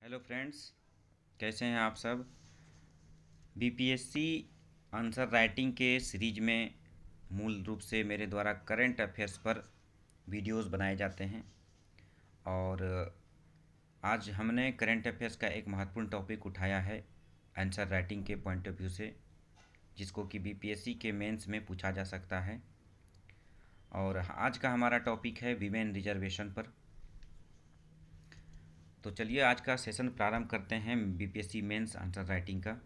Hello friends, कैसे हैं आप सब। बीपीएससी आंसर राइटिंग के सीरीज में मूल रूप से मेरे द्वारा करंट अफेयर्स पर वीडियोस बनाए जाते हैं। और आज हमने करंट अफेयर्स का एक महत्वपूर्ण टॉपिक उठाया है आंसर राइटिंग के पॉइंट ऑफ व्यू से, जिसको कि बीपीएससी के मेंस में पूछा जा सकता है। और आज का हमारा टॉपिक है वीमेन रिजर्वेशन पर। तो चलिए आज का सेशन प्रारंभ करते हैं बीपीएससी मेंस आंसर राइटिंग का।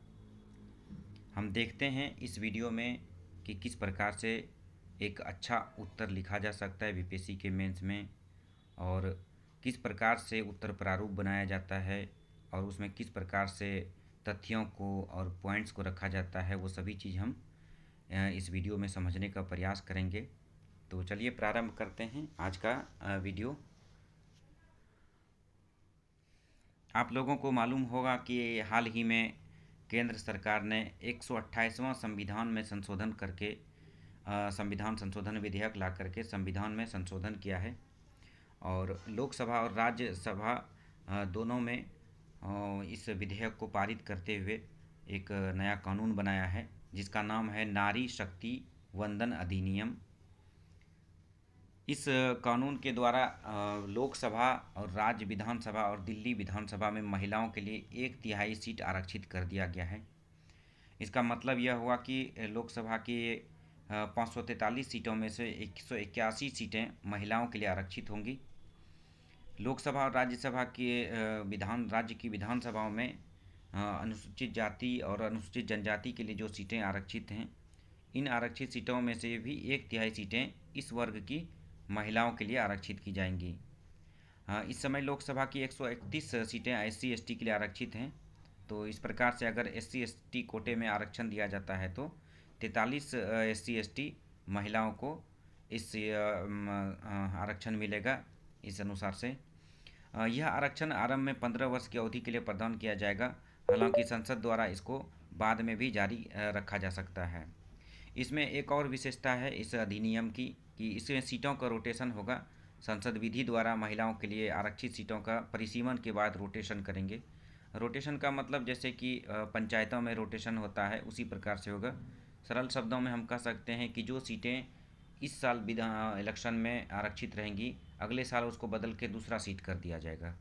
हम देखते हैं इस वीडियो में कि किस प्रकार से एक अच्छा उत्तर लिखा जा सकता है बीपीएससी के मेंस में, और किस प्रकार से उत्तर प्रारूप बनाया जाता है, और उसमें किस प्रकार से तथ्यों को और पॉइंट्स को रखा जाता है। वो सभी चीज़ हम इस वीडियो में समझने का प्रयास करेंगे। तो चलिए प्रारंभ करते हैं आज का वीडियो। आप लोगों को मालूम होगा कि हाल ही में केंद्र सरकार ने 128वां संविधान में संशोधन करके संविधान संशोधन विधेयक ला करके संविधान में संशोधन किया है। और लोकसभा और राज्यसभा दोनों में इस विधेयक को पारित करते हुए एक नया कानून बनाया है, जिसका नाम है नारी शक्ति वंदन अधिनियम। इस कानून के द्वारा लोकसभा और राज्य विधानसभा और दिल्ली विधानसभा में महिलाओं के लिए 1/3 सीट आरक्षित कर दिया गया है। इसका मतलब यह हुआ कि लोकसभा की 543 सीटों में से 181 सीटें महिलाओं के लिए आरक्षित होंगी। लोकसभा और राज्यसभा के राज्य की विधानसभाओं में अनुसूचित जाति और अनुसूचित जनजाति के लिए जो सीटें आरक्षित हैं, इन आरक्षित सीटों में से भी 1/3 सीटें इस वर्ग की महिलाओं के लिए आरक्षित की जाएंगी। इस समय लोकसभा की 131 सीटें SC ST के लिए आरक्षित हैं। तो इस प्रकार से अगर SC ST कोटे में आरक्षण दिया जाता है तो 43 SC ST महिलाओं को इस आरक्षण मिलेगा। इस अनुसार से यह आरक्षण आरंभ में 15 वर्ष की अवधि के लिए प्रदान किया जाएगा। हालांकि संसद द्वारा इसको बाद में भी जारी रखा जा सकता है। इसमें एक और विशेषता है इस अधिनियम की कि इसमें सीटों का रोटेशन होगा। संसद विधि द्वारा महिलाओं के लिए आरक्षित सीटों का परिसीमन के बाद रोटेशन करेंगे। रोटेशन का मतलब जैसे कि पंचायतों में रोटेशन होता है, उसी प्रकार से होगा। सरल शब्दों में हम कह सकते हैं कि जो सीटें इस साल इलेक्शन में आरक्षित रहेंगी, अगले साल उसको बदल के दूसरा सीट कर दिया जाएगा।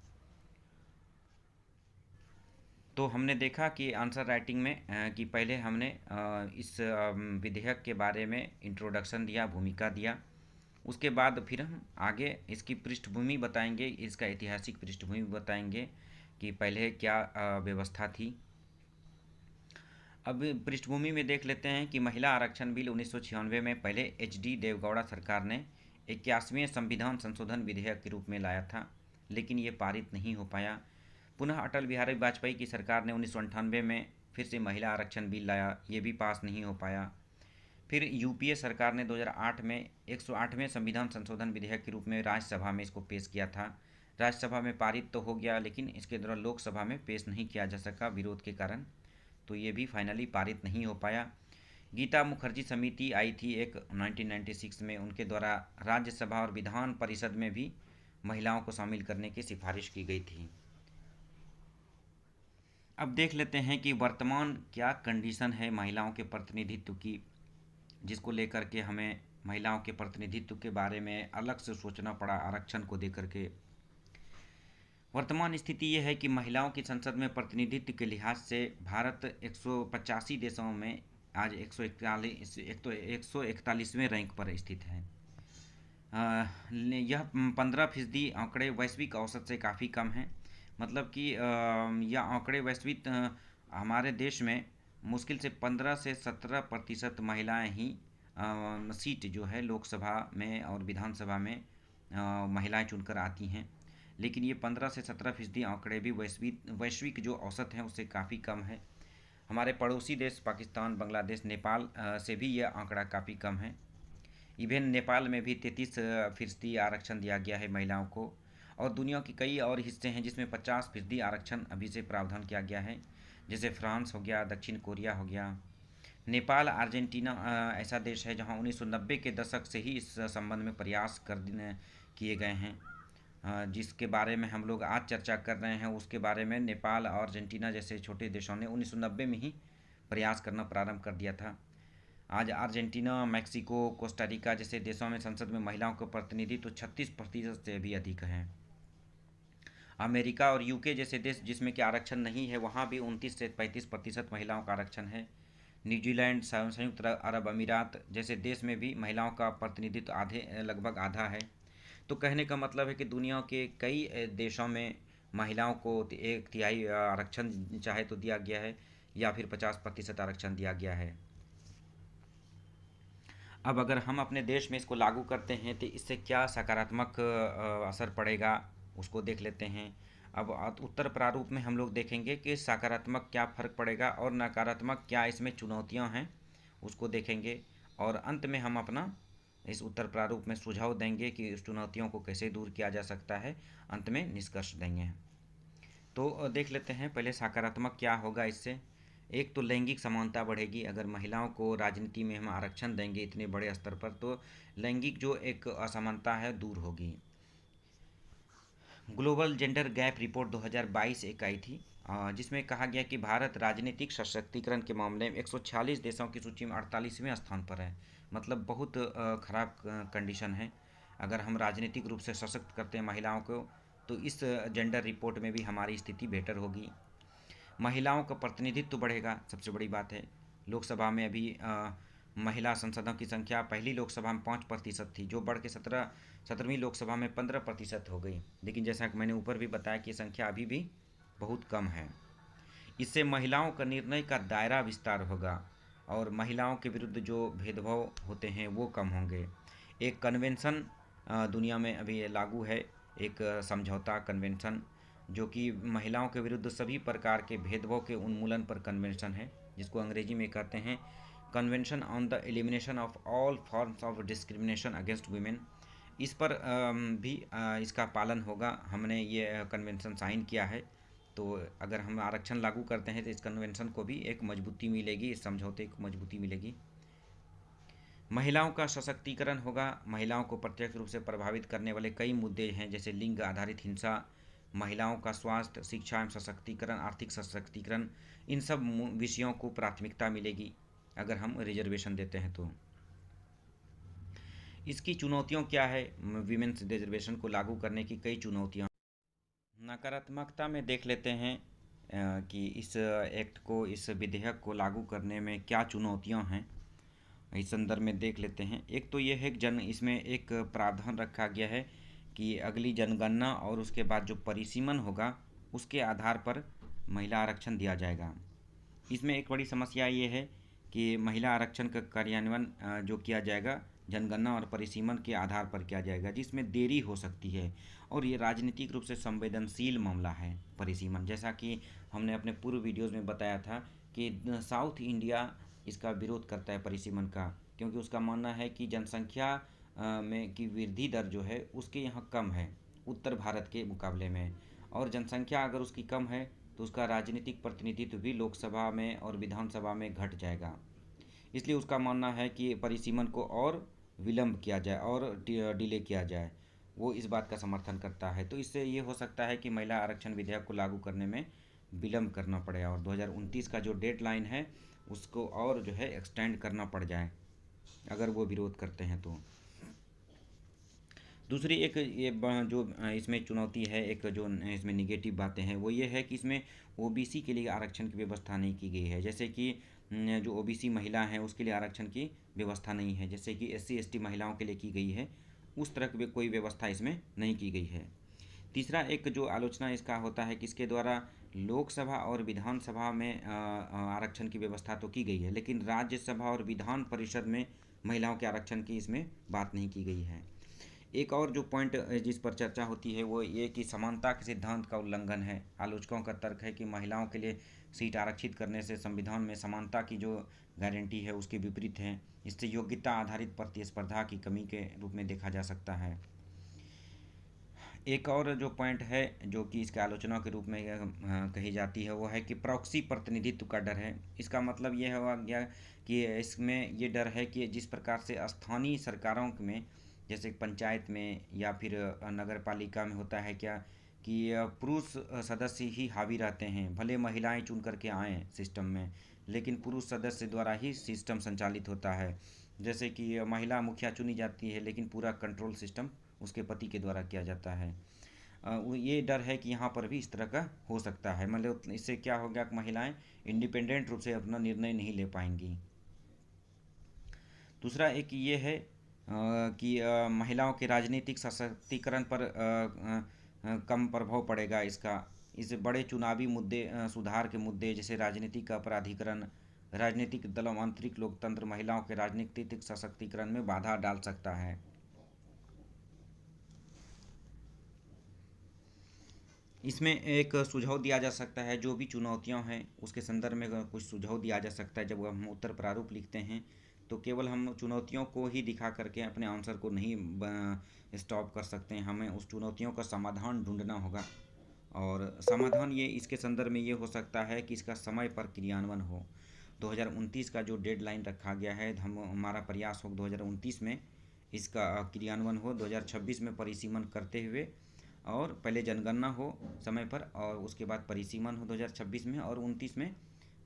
तो हमने देखा कि आंसर राइटिंग में कि पहले हमने इस विधेयक के बारे में इंट्रोडक्शन दिया, भूमिका दिया। उसके बाद फिर हम आगे इसकी पृष्ठभूमि बताएंगे, इसका ऐतिहासिक पृष्ठभूमि बताएंगे कि पहले क्या व्यवस्था थी। अब पृष्ठभूमि में देख लेते हैं कि महिला आरक्षण बिल 1996 में पहले HD देवगौड़ा सरकार ने 81वें संविधान संशोधन विधेयक के रूप में लाया था, लेकिन ये पारित नहीं हो पाया। पुनः अटल बिहारी वाजपेयी की सरकार ने 1998 में फिर से महिला आरक्षण बिल लाया, ये भी पास नहीं हो पाया। फिर UPA सरकार ने 2008 में 108वें संविधान संशोधन विधेयक के रूप में राज्यसभा में इसको पेश किया था। राज्यसभा में पारित तो हो गया, लेकिन इसके द्वारा लोकसभा में पेश नहीं किया जा सका विरोध के कारण, तो ये भी फाइनली पारित नहीं हो पाया। गीता मुखर्जी समिति आई थी एक 1996 में, उनके द्वारा राज्यसभा और विधान परिषद में भी महिलाओं को शामिल करने की सिफारिश की गई थी। अब देख लेते हैं कि वर्तमान क्या कंडीशन है महिलाओं के प्रतिनिधित्व की, जिसको लेकर के हमें महिलाओं के प्रतिनिधित्व के बारे में अलग से सोचना पड़ा आरक्षण को देकर के। वर्तमान स्थिति ये है कि महिलाओं की संसद में प्रतिनिधित्व के लिहाज से भारत 185 देशों में आज 141वें रैंक पर स्थित है। यह 15% आंकड़े वैश्विक औसत से काफ़ी कम हैं। मतलब कि यह आंकड़े वैश्विक हमारे देश में मुश्किल से 15 से 17% महिलाएं ही सीट जो है लोकसभा में और विधानसभा में महिलाएं चुनकर आती हैं। लेकिन ये 15 से 17% आंकड़े भी वैश्विक जो औसत हैं उससे काफ़ी कम है। हमारे पड़ोसी देश पाकिस्तान, बांग्लादेश, नेपाल से भी यह आंकड़ा काफ़ी कम है। इवन नेपाल में भी 33% आरक्षण दिया गया है महिलाओं को। और दुनिया के कई और हिस्से हैं जिसमें 50% आरक्षण अभी से प्रावधान किया गया है, जैसे फ्रांस हो गया, दक्षिण कोरिया हो गया। नेपाल, अर्जेंटीना ऐसा देश है जहां 1990 के दशक से ही इस संबंध में प्रयास किए गए हैं। जिसके बारे में हम लोग आज चर्चा कर रहे हैं, उसके बारे में नेपाल और अर्जेंटीना जैसे छोटे देशों ने 1990 में ही प्रयास करना प्रारंभ कर दिया था। आज अर्जेंटीना, मैक्सिको, कोस्टारिका जैसे देशों में संसद में महिलाओं का प्रतिनिधित्व 36% से भी अधिक है। अमेरिका और यूके जैसे देश जिसमें कि आरक्षण नहीं है, वहाँ भी 29 से 35% महिलाओं का आरक्षण है। न्यूजीलैंड, संयुक्त अरब अमीरात जैसे देश में भी महिलाओं का प्रतिनिधित्व लगभग आधा है। तो कहने का मतलब है कि दुनिया के कई देशों में महिलाओं को 1/3 आरक्षण चाहे तो दिया गया है, या फिर 50% आरक्षण दिया गया है। अब अगर हम अपने देश में इसको लागू करते हैं तो इससे क्या सकारात्मक असर पड़ेगा, उसको देख लेते हैं। अब उत्तर प्रारूप में हम लोग देखेंगे कि सकारात्मक क्या फ़र्क पड़ेगा और नकारात्मक क्या इसमें चुनौतियां हैं, उसको देखेंगे। और अंत में हम अपना इस उत्तर प्रारूप में सुझाव देंगे कि इस चुनौतियों को कैसे दूर किया जा सकता है, अंत में निष्कर्ष देंगे। तो देख लेते हैं पहले सकारात्मक क्या होगा इससे। एक तो लैंगिक समानता बढ़ेगी। अगर महिलाओं को राजनीति में हम आरक्षण देंगे इतने बड़े स्तर पर, तो लैंगिक जो एक असमानता है दूर होगी। ग्लोबल जेंडर गैप रिपोर्ट 2022 एक आई थी, जिसमें कहा गया कि भारत राजनीतिक सशक्तिकरण के मामले में 146 देशों की सूची में 48वें स्थान पर है। मतलब बहुत खराब कंडीशन है। अगर हम राजनीतिक रूप से सशक्त करते हैं महिलाओं को, तो इस जेंडर रिपोर्ट में भी हमारी स्थिति बेहतर होगी। महिलाओं का प्रतिनिधित्व बढ़ेगा, सबसे बड़ी बात है। लोकसभा में अभी महिला सांसदों की संख्या पहली लोकसभा में 5% थी, जो बढ़ के 17वीं लोकसभा में 15% हो गई। लेकिन जैसा कि मैंने ऊपर भी बताया कि संख्या अभी भी बहुत कम है। इससे महिलाओं का निर्णय का दायरा विस्तार होगा और महिलाओं के विरुद्ध जो भेदभाव होते हैं वो कम होंगे। एक कन्वेंशन दुनिया में अभी लागू है, एक समझौता कन्वेंशन, जो कि महिलाओं के विरुद्ध सभी प्रकार के भेदभाव के उन्मूलन पर कन्वेंशन है, जिसको अंग्रेजी में कहते हैं convention on the elimination of all forms of discrimination against women. इस पर भी इसका पालन होगा। हमने ये कन्वेंशन साइन किया है, तो अगर हम आरक्षण लागू करते हैं तो इस कन्वेंशन को भी एक मजबूती मिलेगी, इस समझौते को मजबूती मिलेगी। महिलाओं का सशक्तिकरण होगा। महिलाओं को प्रत्यक्ष रूप से प्रभावित करने वाले कई मुद्दे हैं, जैसे लिंग आधारित हिंसा, महिलाओं का स्वास्थ्य, शिक्षा एवं सशक्तिकरण, आर्थिक सशक्तिकरण, इन सब विषयों को प्राथमिकता मिलेगी अगर हम रिजर्वेशन देते हैं तो। इसकी चुनौतियों क्या है? विमेंस रिजर्वेशन को लागू करने की कई चुनौतियाँ। नकारात्मकता में देख लेते हैं कि इस एक्ट को, इस विधेयक को लागू करने में क्या चुनौतियाँ हैं, इस संदर्भ में देख लेते हैं। एक तो ये है कि इसमें एक प्रावधान रखा गया है कि अगली जनगणना और उसके बाद जो परिसीमन होगा उसके आधार पर महिला आरक्षण दिया जाएगा। इसमें एक बड़ी समस्या ये है कि महिला आरक्षण का कार्यान्वयन जो किया जाएगा जनगणना और परिसीमन के आधार पर किया जाएगा, जिसमें देरी हो सकती है और ये राजनीतिक रूप से संवेदनशील मामला है परिसीमन। जैसा कि हमने अपने पूर्व वीडियोज़ में बताया था कि साउथ इंडिया इसका विरोध करता है परिसीमन का, क्योंकि उसका मानना है कि जनसंख्या में की वृद्धि दर जो है उसके यहाँ कम है उत्तर भारत के मुकाबले में, और जनसंख्या अगर उसकी कम है तो उसका राजनीतिक प्रतिनिधित्व भी लोकसभा में और विधानसभा में घट जाएगा। इसलिए उसका मानना है कि परिसीमन को और विलंब किया जाए और डिले किया जाए। वो इस बात का समर्थन करता है। तो इससे ये हो सकता है कि महिला आरक्षण विधेयक को लागू करने में विलंब करना पड़े और 2029 का जो डेडलाइन है उसको और जो है एक्सटेंड करना पड़ जाए अगर वो विरोध करते हैं तो। दूसरी एक ये जो इसमें चुनौती है, एक जो इसमें निगेटिव बातें हैं वो ये है कि इसमें ओबीसी के लिए आरक्षण की व्यवस्था नहीं की गई है। जैसे कि जो ओबीसी महिला हैं उसके लिए आरक्षण की व्यवस्था नहीं है, जैसे कि एससी एसटी महिलाओं के लिए की गई है, उस तरह की कोई व्यवस्था इसमें नहीं की गई है। तीसरा एक जो आलोचना इसका होता है कि इसके द्वारा लोकसभा और विधानसभा में आरक्षण की व्यवस्था तो की गई है, लेकिन राज्यसभा और विधान परिषद में महिलाओं के आरक्षण की इसमें बात नहीं की गई है। एक और जो पॉइंट जिस पर चर्चा होती है वो ये कि समानता के सिद्धांत का उल्लंघन है। आलोचकों का तर्क है कि महिलाओं के लिए सीट आरक्षित करने से संविधान में समानता की जो गारंटी है उसके विपरीत है। इससे योग्यता आधारित प्रतिस्पर्धा की कमी के रूप में देखा जा सकता है। एक और जो पॉइंट है जो कि इसके आलोचना के रूप में कही जाती है वो है कि प्रॉक्सी प्रतिनिधित्व का डर है। इसका मतलब ये हुआ गया कि इसमें ये डर है कि जिस प्रकार से स्थानीय सरकारों में जैसे पंचायत में या फिर नगर पालिका में होता है क्या कि पुरुष सदस्य ही हावी रहते हैं, भले महिलाएं चुन करके आएँ सिस्टम में, लेकिन पुरुष सदस्य द्वारा ही सिस्टम संचालित होता है। जैसे कि महिला मुखिया चुनी जाती है, लेकिन पूरा कंट्रोल सिस्टम उसके पति के द्वारा किया जाता है। ये डर है कि यहाँ पर भी इस तरह का हो सकता है, मतलब इससे क्या होगा कि महिलाएं इंडिपेंडेंट रूप से अपना निर्णय नहीं ले पाएंगी। दूसरा एक ये है कि महिलाओं के राजनीतिक सशक्तिकरण पर कम प्रभाव पड़ेगा इसका। इस बड़े चुनावी मुद्दे, सुधार के मुद्दे जैसे राजनीतिक अपराधीकरण, राजनीतिक दलों, आंतरिक लोकतंत्र महिलाओं के राजनीतिक सशक्तिकरण में बाधा डाल सकता है। इसमें एक सुझाव दिया जा सकता है, जो भी चुनौतियां हैं उसके संदर्भ में कुछ सुझाव दिया जा सकता है। जब हम उत्तर प्रारूप लिखते हैं तो केवल हम चुनौतियों को ही दिखा करके अपने आंसर को नहीं स्टॉप कर सकते हैं, हमें उस चुनौतियों का समाधान ढूंढना होगा। और समाधान ये इसके संदर्भ में ये हो सकता है कि इसका समय पर क्रियान्वयन हो। 2029 का जो डेडलाइन रखा गया है, हमारा प्रयास हो 2029 में इसका क्रियान्वयन हो, 2026 में परिसीमन करते हुए, और पहले जनगणना हो समय पर और उसके बाद परिसीमन हो 2026 में, और 29 में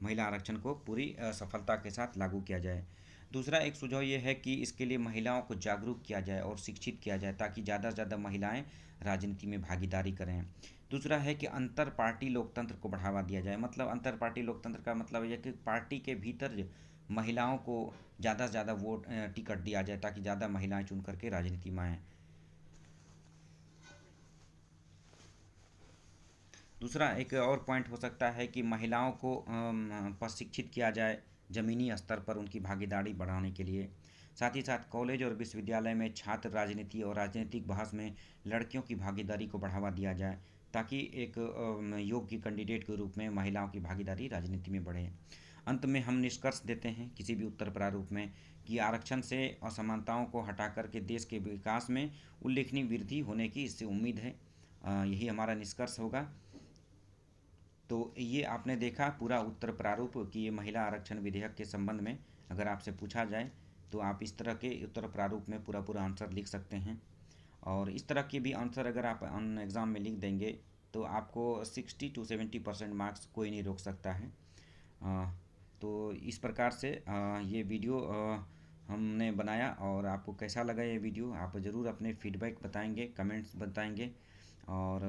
महिला आरक्षण को पूरी सफलता के साथ लागू किया जाए। दूसरा एक सुझाव ये है कि इसके लिए महिलाओं को जागरूक किया जाए और शिक्षित किया जाए, ताकि ज़्यादा से ज़्यादा महिलाएं राजनीति में भागीदारी करें। दूसरा है कि अंतर पार्टी लोकतंत्र को बढ़ावा दिया जाए। मतलब अंतर पार्टी लोकतंत्र का मतलब यह कि पार्टी के भीतर महिलाओं को ज़्यादा से ज़्यादा वोट टिकट दिया जाए, ताकि ज़्यादा महिलाएं चुन करके राजनीति में आएँ। दूसरा एक और पॉइंट हो सकता है कि महिलाओं को प्रशिक्षित किया जाए ज़मीनी स्तर पर उनकी भागीदारी बढ़ाने के लिए। साथ ही साथ कॉलेज और विश्वविद्यालय में छात्र राजनीति और राजनीतिक बहस में लड़कियों की भागीदारी को बढ़ावा दिया जाए, ताकि एक योग्य कैंडिडेट के रूप में महिलाओं की भागीदारी राजनीति में बढ़े। अंत में हम निष्कर्ष देते हैं किसी भी उत्तर प्रारूप में कि आरक्षण से असमानताओं को हटा करके देश के विकास में उल्लेखनीय वृद्धि होने की इससे उम्मीद है। यही हमारा निष्कर्ष होगा। तो ये आपने देखा पूरा उत्तर प्रारूप कि ये महिला आरक्षण विधेयक के संबंध में अगर आपसे पूछा जाए तो आप इस तरह के उत्तर प्रारूप में पूरा पूरा आंसर लिख सकते हैं। और इस तरह के भी आंसर अगर आप एग्ज़ाम में लिख देंगे तो आपको 60 to 70% मार्क्स कोई नहीं रोक सकता है। तो इस प्रकार से ये वीडियो हमने बनाया, और आपको कैसा लगा ये वीडियो आप ज़रूर अपने फीडबैक बताएंगे, कमेंट्स बताएंगे। और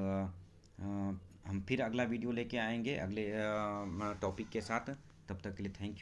हम फिर अगला वीडियो लेके आएंगे अगले टॉपिक के साथ। तब तक के लिए थैंक यू।